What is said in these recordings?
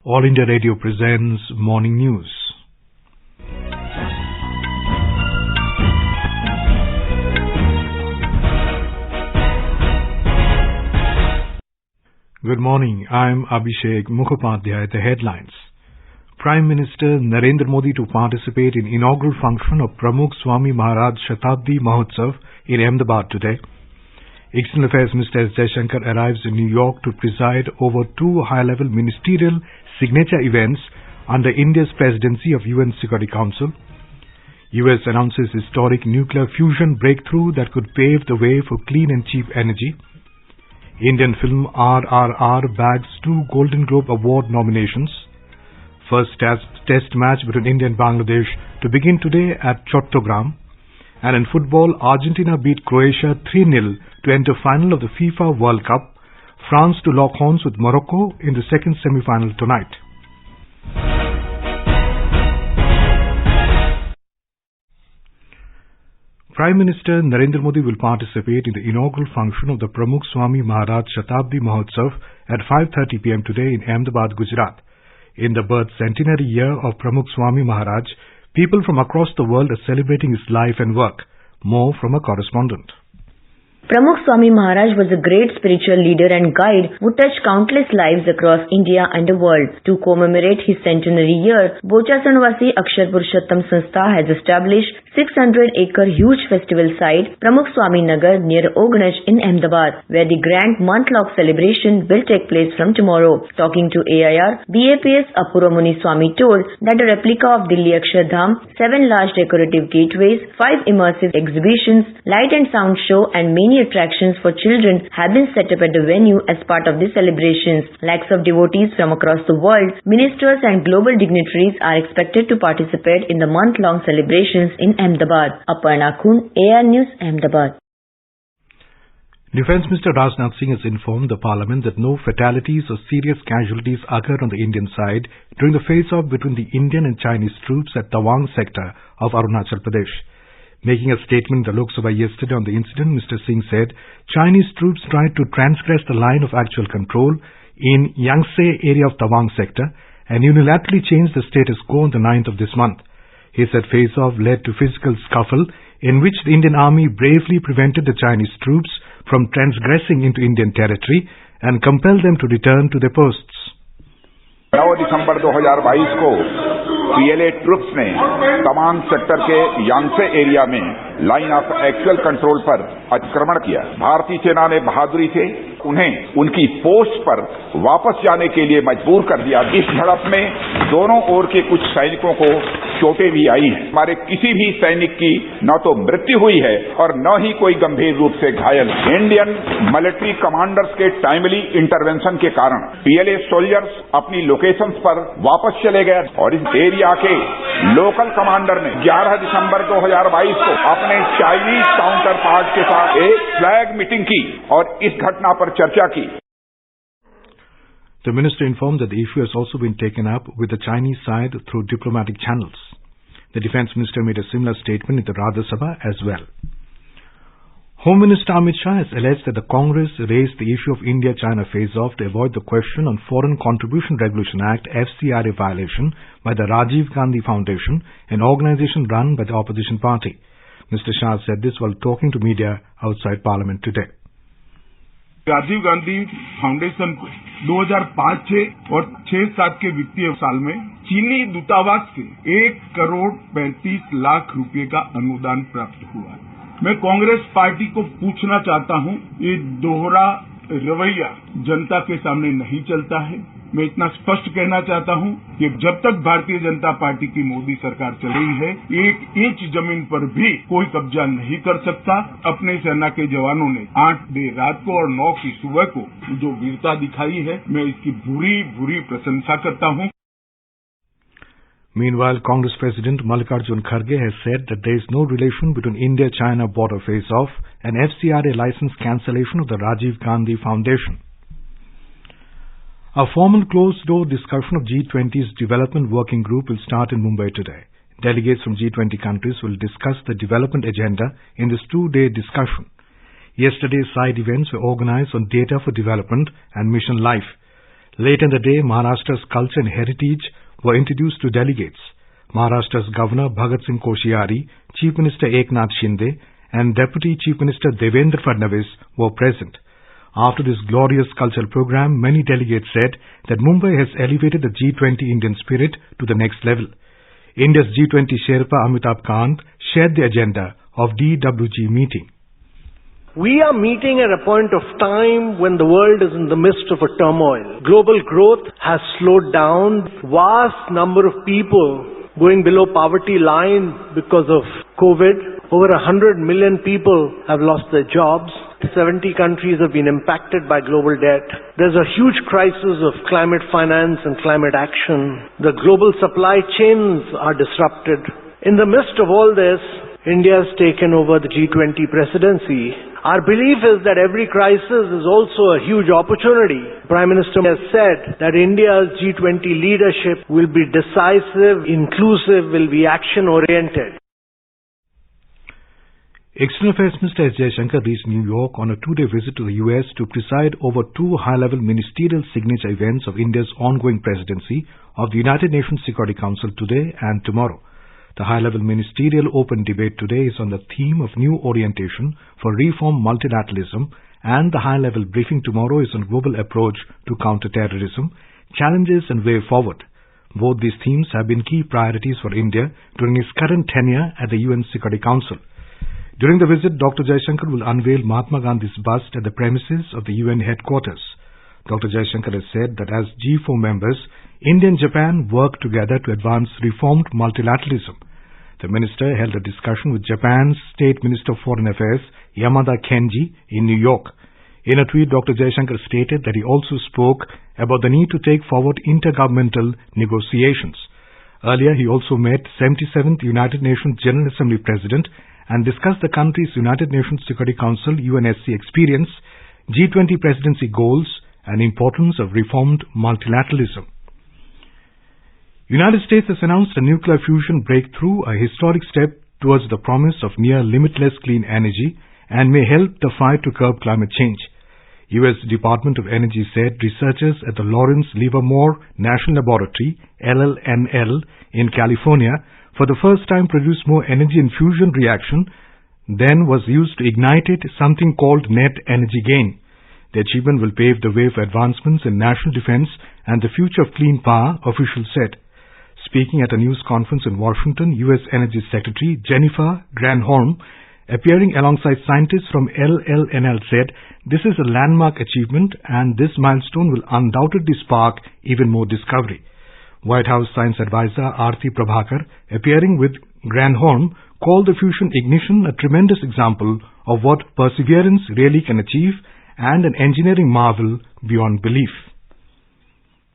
All India Radio presents Morning News. Good morning. I'm Abhishek Mukhopadhyay. The headlines. Prime Minister Narendra Modi to participate in inaugural function of Pramukh Swami Maharaj Shatabdi Mahotsav in Ahmedabad today. External Affairs Minister S. Jaishankar arrives in New York to preside over two high-level ministerial signature events under India's presidency of UN Security Council. US announces historic nuclear fusion breakthrough that could pave the way for clean and cheap energy. Indian film RRR bags 2 Golden Globe Award nominations. First test match between India and Bangladesh to begin today at Chattogram. And in football, Argentina beat Croatia 3-0 to enter final of the FIFA World Cup. France to lock horns with Morocco in the second semi-final tonight. Prime Minister Narendra Modi will participate in the inaugural function of the Pramukh Swami Maharaj Shatabdi Mahotsav at 5:30 p.m. today in Ahmedabad, Gujarat. In the birth centenary year of Pramukh Swami Maharaj, people from across the world are celebrating his life and work. More from a correspondent. Pramukh Swami Maharaj was a great spiritual leader and guide who touched countless lives across India and the world. To commemorate his centenary year, Bochasanwasi Akshar Purushottam Sanstha has established 600-acre huge festival site, Pramukh Swami Nagar near Ognaj in Ahmedabad, where the grand month-long celebration will take place from tomorrow. Talking to AIR, BAPS Apurva Muni Swami told that a replica of Delhi Akshardham, 7 large decorative gateways, 5 immersive exhibitions, light and sound show and many attractions for children have been set up at the venue as part of the celebrations. Lakhs of devotees from across the world, ministers and global dignitaries are expected to participate in the month-long celebrations in Ahmedabad. Aparna Khun, AR News, Ahmedabad. Defence Minister Rajnath Singh has informed the Parliament that no fatalities or serious casualties occurred on the Indian side during the face-off between the Indian and Chinese troops at Tawang sector of Arunachal Pradesh. Making a statement in the Lok Sabha yesterday on the incident, Mr. Singh said Chinese troops tried to transgress the line of actual control in Yangtze area of Tawang sector and unilaterally changed the status quo on the 9th of this month. He said face-off led to physical scuffle in which the Indian army bravely prevented the Chinese troops from transgressing into Indian territory and compelled them to return to their posts. 9 दिसंबर 2022 को PLA troops ने Tawang sector के यांगसे area में line of actual control पर अतिक्रमण किया। भारतीय सेना ने बहादुरी से उन्हें उनकी पोस्ट पर वापस जाने के लिए मजबूर कर दिया। इस झड़प में दोनों ओर के कुछ सैनिकों को चोटें भी आई हैं। हमारे किसी भी सैनिक की न तो मृत्यु हुई है और न ही कोई गंभीर रूप से घायल। इंडियन मिलिट्री कमांडर्स के टाइमली इंटरवेंशन के कारण पीएलए सोल्जर्स अपनी लोकेशंस पर वापस चले गए और इस एरिया के लोकल कमांडर ने 11 दिसंबर 2022 को अपने चाइनीज काउंटर पार्ट के साथ एक फ्लैग मीटिंग की और इस घटना पर चर्चा की। The minister informed that the issue has also been taken up with the Chinese side through diplomatic channels. The defence minister made a similar statement in the Rajya Sabha as well. Home Minister Amit Shah has alleged that the Congress raised the issue of India-China face-off to avoid the question on Foreign Contribution Regulation Act FCRA violation by the Rajiv Gandhi Foundation, an organization run by the opposition party. Mr. Shah said this while talking to media outside Parliament today. Rajiv Gandhi foundation को 2005-6 और 6-7 के वित्तीय साल में चीनी दूतावास से 1,35 लाख रुपए का अनुदान प्राप्त हुआ है। मैं कांग्रेस पार्टी को पूछना चाहता हूं, ये दोहरा रवैया जनता के सामने नहीं चलता है। मैं इतना स्पष्ट कहना चाहता हूं कि जब तक भारतीय जनता पार्टी की मोदी सरकार चल रही है, 1 इंच जमीन पर भी कोई कब्जा नहीं कर सकता। अपने सेना के जवानों ने 8 देर रात को और 9 की सुबह को जो वीरता दिखाई है, मैं इसकी बुरी प्रशंसा करता हूं। Meanwhile, Congress President Mallikarjun Kharge has said that there is no relation between India-China border face-off and FCRA license cancellation of the Rajiv Gandhi Foundation. A formal closed-door discussion of G20's Development Working Group will start in Mumbai today. Delegates from G20 countries will discuss the development agenda in this 2-day discussion. Yesterday's side events were organized on data for development and mission life. Late in the day, Maharashtra's culture and heritage were introduced to delegates. Maharashtra's Governor Bhagat Singh Koshyari, Chief Minister Eknath Shinde, and Deputy Chief Minister Devendra Fadnavis were present. After this glorious cultural program, many delegates said that Mumbai has elevated the G20 Indian spirit to the next level. India's G20 Sherpa Amitabh Kant shared the agenda of DWG meeting. We are meeting at a point of time when the world is in the midst of a turmoil. Global growth has slowed down. Vast number of people going below poverty line because of COVID. Over 100 million people have lost their jobs. 70 countries have been impacted by global debt. There's a huge crisis of climate finance and climate action. The global supply chains are disrupted. In the midst of all this, India has taken over the G20 presidency. Our belief is that every crisis is also a huge opportunity. Prime Minister has said that India's G20 leadership will be decisive, inclusive, will be action-oriented. External Affairs Minister S. Jaishankar reached New York on a two-day visit to the U.S. to preside over two high-level ministerial signature events of India's ongoing presidency of the United Nations Security Council today and tomorrow. The high-level ministerial open debate today is on the theme of new orientation for reform multilateralism, and the high-level briefing tomorrow is on global approach to counter-terrorism, challenges and way forward. Both these themes have been key priorities for India during its current tenure at the UN Security Council. During the visit, Dr. Jaishankar will unveil Mahatma Gandhi's bust at the premises of the UN headquarters. Dr. Jaishankar has said that as G4 members, India and Japan work together to advance reformed multilateralism. The minister held a discussion with Japan's State Minister of Foreign Affairs, Yamada Kenji, in New York. In a tweet, Dr. Jaishankar stated that he also spoke about the need to take forward intergovernmental negotiations. Earlier, he also met 77th United Nations General Assembly President and discussed the country's United Nations Security Council UNSC experience, G20 presidency goals, and importance of reformed multilateralism. United States has announced a nuclear fusion breakthrough, a historic step towards the promise of near limitless clean energy, and may help the fight to curb climate change. U.S. Department of Energy said researchers at the Lawrence Livermore National Laboratory, LLNL, in California, for the first time produced more energy in fusion reaction than was used to ignite it, something called net energy gain. The achievement will pave the way for advancements in national defense and the future of clean power, officials said. Speaking at a news conference in Washington, U.S. Energy Secretary Jennifer Granholm, appearing alongside scientists from LLNL, said this is a landmark achievement and this milestone will undoubtedly spark even more discovery. White House Science Advisor Aarti Prabhakar, appearing with Granholm, called the fusion ignition a tremendous example of what perseverance really can achieve and an engineering marvel beyond belief.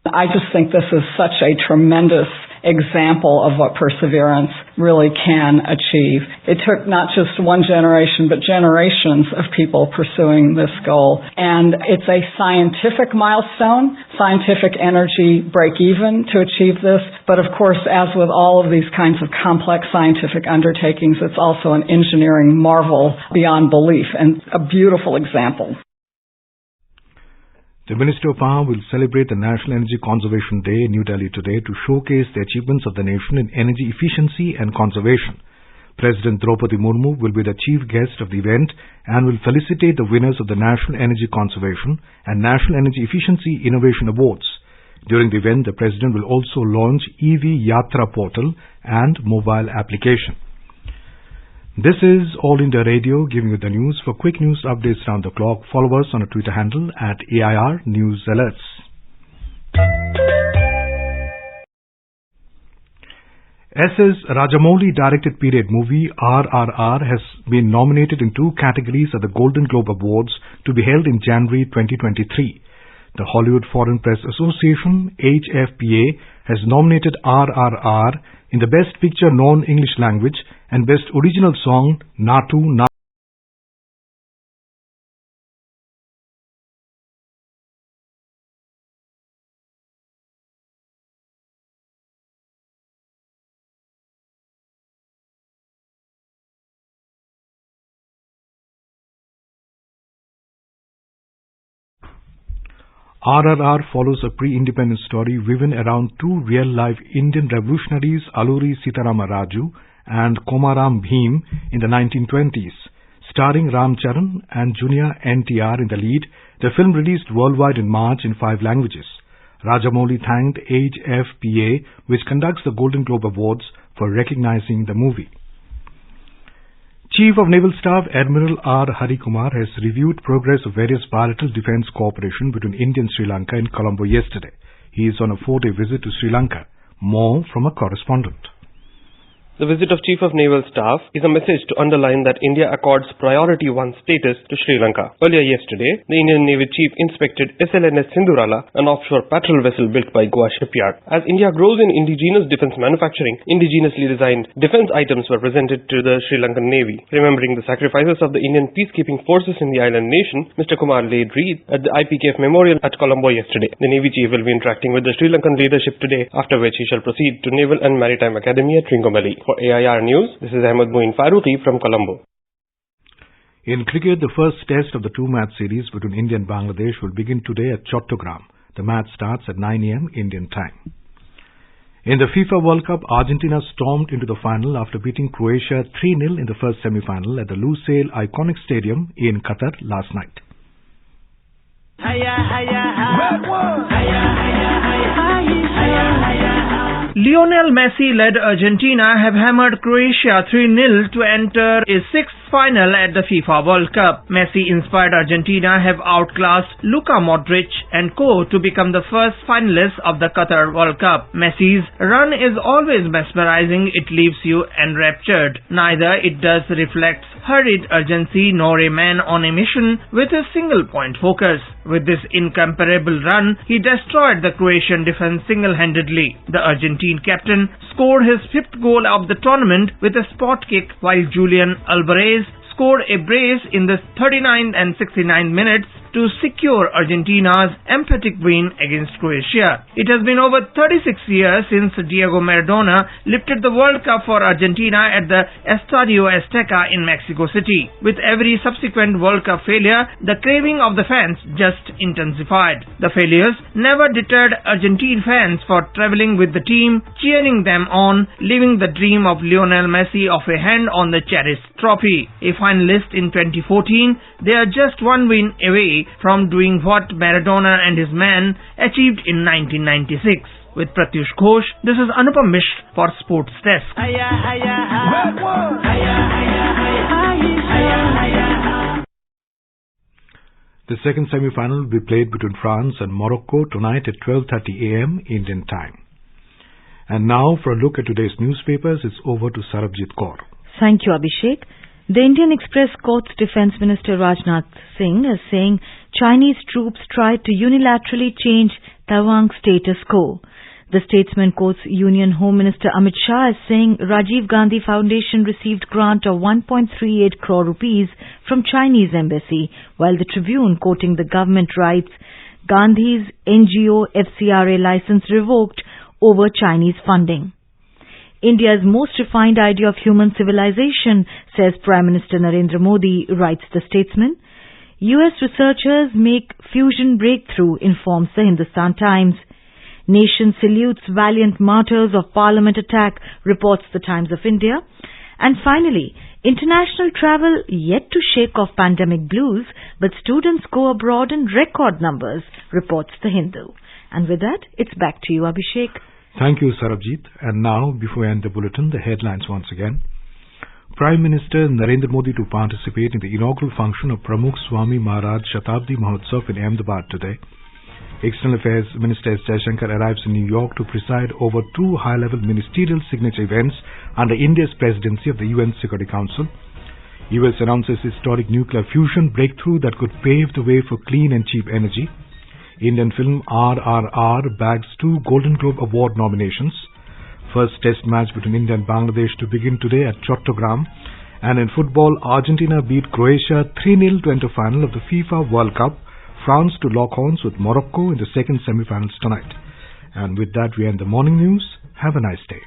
I just think this is such a tremendous example of what perseverance really can achieve. It took not just one generation, but generations of people pursuing this goal. And it's a scientific milestone, scientific energy break even to achieve this. But of course, as with all of these kinds of complex scientific undertakings, it's also an engineering marvel beyond belief and a beautiful example. The Ministry of Power will celebrate the National Energy Conservation Day in New Delhi today to showcase the achievements of the nation in energy efficiency and conservation. President Draupadi Murmu will be the chief guest of the event and will felicitate the winners of the National Energy Conservation and National Energy Efficiency Innovation Awards. During the event, the President will also launch EV Yatra portal and mobile application. This is All India Radio, giving you the news. For quick news updates round the clock, follow us on a Twitter handle at AIR News Alerts. S.S. Rajamouli directed period movie RRR has been nominated in 2 categories at the Golden Globe Awards to be held in January 2023. The Hollywood Foreign Press Association, HFPA, has nominated RRR in the Best Picture Non-English Language and Best Original Song Natu Na. RRR follows a pre-independence story woven around two real-life Indian revolutionaries, Alluri Sitarama Raju and Komaram Bhim in the 1920s. Starring Ram Charan and Junior NTR in the lead, the film released worldwide in March in 5 languages. Rajamouli thanked HFPA, which conducts the Golden Globe Awards, for recognizing the movie. Chief of Naval Staff Admiral R. Hari Kumar has reviewed progress of various bilateral defence cooperation between India and Sri Lanka in Colombo yesterday. He is on a 4-day visit to Sri Lanka. More from a correspondent. The visit of Chief of Naval Staff is a message to underline that India accords Priority 1 status to Sri Lanka. Earlier yesterday, the Indian Navy Chief inspected SLNS Sindhurala, an offshore patrol vessel built by Goa Shipyard. As India grows in indigenous defence manufacturing, indigenously designed defence items were presented to the Sri Lankan Navy. Remembering the sacrifices of the Indian peacekeeping forces in the island nation, Mr. Kumar laid wreath at the IPKF Memorial at Colombo yesterday. The Navy Chief will be interacting with the Sri Lankan leadership today, after which he shall proceed to Naval and Maritime Academy at Trincomalee. For AIR News, this is Ahmed Moin Faruqi from Colombo. In cricket, the first test of the 2-match series between India and Bangladesh will begin today at Chattogram. The match starts at 9 a.m. Indian time. In the FIFA World Cup, Argentina stormed into the final after beating Croatia 3-0 in the first semi-final at the Lusail Iconic Stadium in Qatar last night. Lionel Messi-led Argentina have hammered Croatia 3-0 to enter its 6th final at the FIFA World Cup. Messi-inspired Argentina have outclassed Luka Modric and co to become the first finalists of the Qatar World Cup. Messi's run is always mesmerizing, it leaves you enraptured. Neither it does reflect hurried urgency nor a man on a mission with a single-point focus. With this incomparable run, he destroyed the Croatian defense single-handedly. The Argentine captain scored his 5th goal of the tournament with a spot kick, while Julian Alvarez scored a brace in the 39th and 69th minutes to secure Argentina's emphatic win against Croatia. It has been over 36 years since Diego Maradona lifted the World Cup for Argentina at the Estadio Azteca in Mexico City. With every subsequent World Cup failure, the craving of the fans just intensified. The failures never deterred Argentine fans for traveling with the team, cheering them on, living the dream of Lionel Messi of a hand on the cherished trophy. A finalist in 2014, they are just one win away from doing what Maradona and his men achieved in 1996. With Pratyush Ghosh, this is Anupam Mishra for Sports Desk. The second semi-final will be played between France and Morocco tonight at 12:30 a.m. Indian time. And now for a look at today's newspapers, it's over to Sarabjit Kaur. Thank you, Abhishek. The Indian Express quotes Defence Minister Rajnath Singh as saying Chinese troops tried to unilaterally change Taiwan's status quo. The statesman quotes Union Home Minister Amit Shah as saying Rajiv Gandhi Foundation received grant of 1.38 crore rupees from Chinese embassy, while the Tribune, quoting the government, writes Gandhi's NGO FCRA license revoked over Chinese funding. India's most refined idea of human civilization, says Prime Minister Narendra Modi, writes the statesman. US researchers make fusion breakthrough, informs the Hindustan Times. Nation salutes valiant martyrs of Parliament attack, reports the Times of India. And finally, international travel yet to shake off pandemic blues, but students go abroad in record numbers, reports the Hindu. And with that, it's back to you, Abhishek. Thank you, Sarabjit. And now, before we end the bulletin, the headlines once again. Prime Minister Narendra Modi to participate in the inaugural function of Pramukh Swami Maharaj Shatabdi Mahotsav in Ahmedabad today. External Affairs Minister S. Jaishankar arrives in New York to preside over 2 high-level ministerial signature events under India's presidency of the UN Security Council. US announces historic nuclear fusion breakthrough that could pave the way for clean and cheap energy. Indian film RRR bags 2 Golden Globe Award nominations. First test match between India and Bangladesh to begin today at Chattogram. And in football, Argentina beat Croatia 3-0 to enter final of the FIFA World Cup. France to lock horns with Morocco in the second semi-finals tonight. And with that, we end the morning news. Have a nice day.